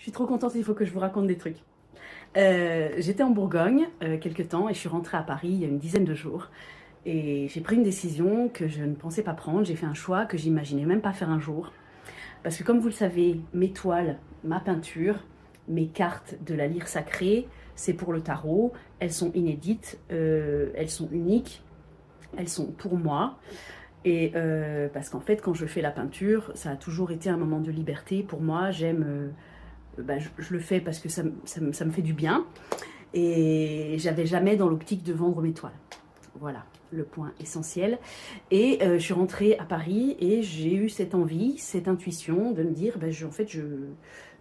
Je suis trop contente, il faut que je vous raconte des trucs. J'étais en Bourgogne quelques temps et je suis rentrée à Paris il y a une dizaine de jours. Et j'ai pris une décision que je ne pensais pas prendre. J'ai fait un choix que j'imaginais même pas faire un jour. Parce que comme vous le savez, mes toiles, ma peinture, mes cartes de la lyre sacrée, c'est pour le tarot. Elles sont inédites, elles sont uniques, elles sont pour moi. Et parce qu'en fait, quand je fais la peinture, ça a toujours été un moment de liberté. Pour moi, j'aime... je le fais parce que ça me fait du bien. Et j'avais jamais dans l'optique de vendre mes toiles. Voilà, le point essentiel. Et je suis rentrée à Paris et j'ai eu cette envie, cette intuition de me dire,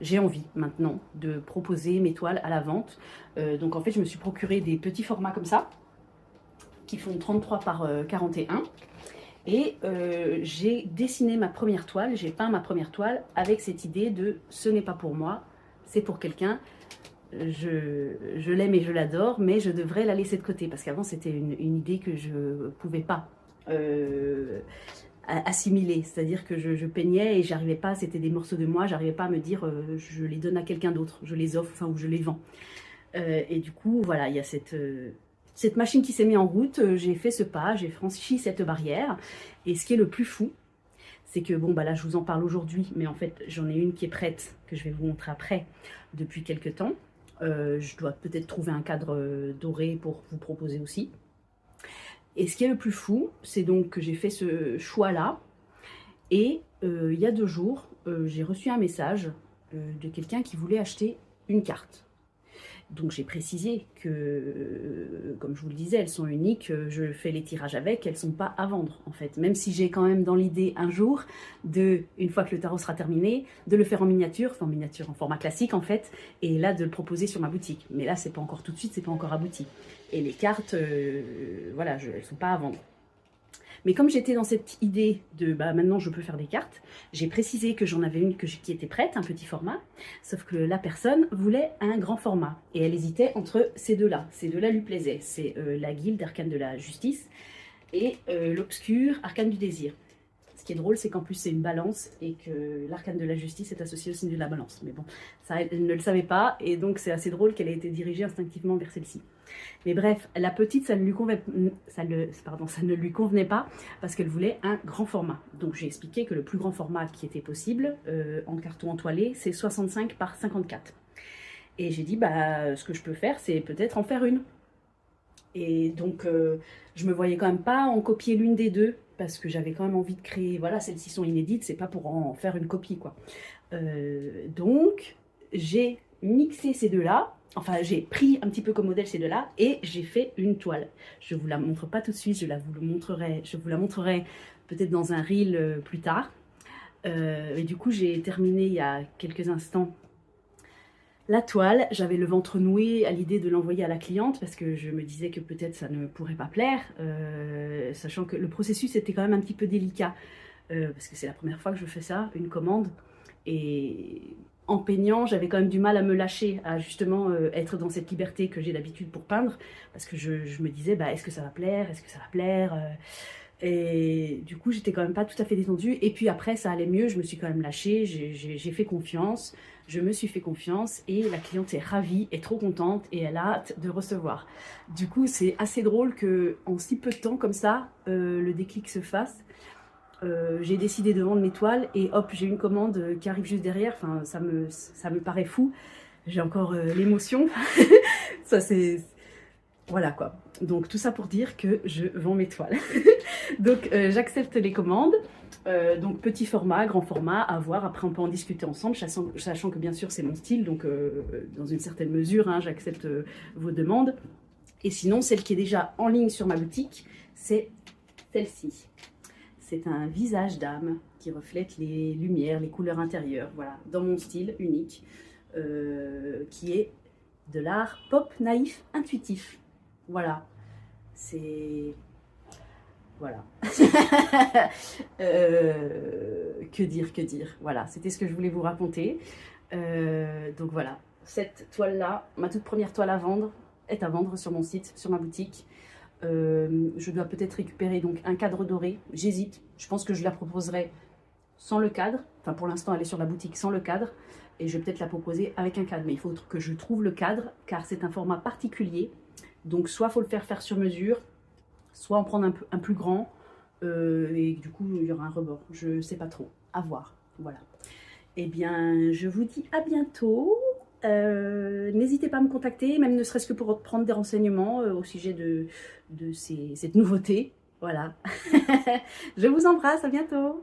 j'ai envie maintenant de proposer mes toiles à la vente. Donc en fait, je me suis procuré des petits formats comme ça, qui font 33 par 41. Et j'ai dessiné ma première toile, j'ai peint ma première toile avec cette idée de ce n'est pas pour moi, c'est pour quelqu'un. Je l'aime et je l'adore, mais je devrais la laisser de côté parce qu'avant c'était une idée que je ne pouvais pas assimiler. C'est-à-dire que je peignais et j'arrivais pas, c'était des morceaux de moi, j'arrivais pas à me dire je les donne à quelqu'un d'autre, je les offre, enfin, ou je les vends. Et du coup, voilà, il y a cette machine qui s'est mise en route, j'ai fait ce pas, j'ai franchi cette barrière. Et ce qui est le plus fou, c'est que, bon, bah là, je vous en parle aujourd'hui, mais en fait, j'en ai une qui est prête, que je vais vous montrer après, depuis quelques temps. Je dois peut-être trouver un cadre doré pour vous proposer aussi. Et ce qui est le plus fou, c'est donc que j'ai fait ce choix-là. Et il y a 2 jours, j'ai reçu un message de quelqu'un qui voulait acheter une carte. Donc j'ai précisé que, comme je vous le disais, elles sont uniques, je fais les tirages avec, elles ne sont pas à vendre en fait. Même si j'ai quand même dans l'idée un jour, une fois que le tarot sera terminé, de le faire en miniature, en format classique en fait, et là de le proposer sur ma boutique. Mais là c'est pas encore tout de suite, c'est pas encore abouti. Et les cartes, voilà, elles ne sont pas à vendre. Mais comme j'étais dans cette idée de maintenant je peux faire des cartes, j'ai précisé que j'en avais une qui était prête, un petit format, sauf que la personne voulait un grand format. Et elle hésitait entre ces deux-là. Ces deux-là lui plaisaient. C'est la guilde arcane de la justice et l'obscur arcane du désir. Ce qui est drôle, c'est qu'en plus c'est une balance et que l'arcane de la justice est associé au signe de la balance. Mais bon, ça elle ne le savait pas et donc c'est assez drôle qu'elle ait été dirigée instinctivement vers celle-ci. Mais bref, la petite, ça ne lui convenait pas parce qu'elle voulait un grand format. Donc j'ai expliqué que le plus grand format qui était possible en carton entoilé, c'est 65 par 54. Et j'ai dit, ce que je peux faire, c'est peut-être en faire une. Et donc, je me voyais quand même pas en copier l'une des deux parce que j'avais quand même envie de créer, voilà, celles-ci sont inédites, c'est pas pour en faire une copie, quoi. Donc, j'ai mixé ces deux-là. Enfin, j'ai pris un petit peu comme modèle ces deux-là et j'ai fait une toile. Je ne vous la montre pas tout de suite, je vous la montrerai peut-être dans un reel plus tard. Et du coup, j'ai terminé il y a quelques instants la toile. J'avais le ventre noué à l'idée de l'envoyer à la cliente parce que je me disais que peut-être ça ne pourrait pas plaire, sachant que le processus était quand même un petit peu délicat parce que c'est la première fois que je fais ça, une commande. Et en peignant, j'avais quand même du mal à me lâcher, à justement être dans cette liberté que j'ai d'habitude pour peindre, parce que je me disais, est-ce que ça va plaire, est-ce que ça va plaire et du coup, j'étais quand même pas tout à fait détendue. Et puis après, ça allait mieux, je me suis quand même lâchée, j'ai fait confiance, je me suis fait confiance, et la cliente est ravie, est trop contente, et elle a hâte de recevoir. Du coup, c'est assez drôle qu'en si peu de temps, comme ça, le déclic se fasse. J'ai décidé de vendre mes toiles et hop, j'ai une commande qui arrive juste derrière. Enfin, ça me paraît fou. J'ai encore l'émotion. Ça, c'est... Voilà, quoi. Donc, tout ça pour dire que je vends mes toiles. Donc, j'accepte les commandes. Donc, petit format, grand format, à voir. Après, on peut en discuter ensemble, sachant que, bien sûr, c'est mon style. Donc, dans une certaine mesure, hein, j'accepte vos demandes. Et sinon, celle qui est déjà en ligne sur ma boutique, c'est celle-ci. C'est un visage d'âme qui reflète les lumières, les couleurs intérieures, voilà, dans mon style unique, qui est de l'art pop naïf intuitif. Voilà, c'est... Voilà. Que dire, voilà, c'était ce que je voulais vous raconter. Donc voilà, cette toile-là, ma toute première toile à vendre, est à vendre sur mon site, sur ma boutique. Je dois peut-être récupérer donc un cadre doré, j'hésite, je pense que je la proposerai sans le cadre, enfin pour l'instant elle est sur la boutique sans le cadre, et je vais peut-être la proposer avec un cadre. Mais il faut que je trouve le cadre, car c'est un format particulier. Donc soit il faut le faire sur mesure, soit en prendre un plus grand, et du coup il y aura un rebord. Je ne sais pas trop, à voir. Voilà. Eh bien, je vous dis à bientôt. N'hésitez pas à me contacter, même ne serait-ce que pour prendre des renseignements au sujet de cette nouveauté. Voilà. Je vous embrasse, à bientôt.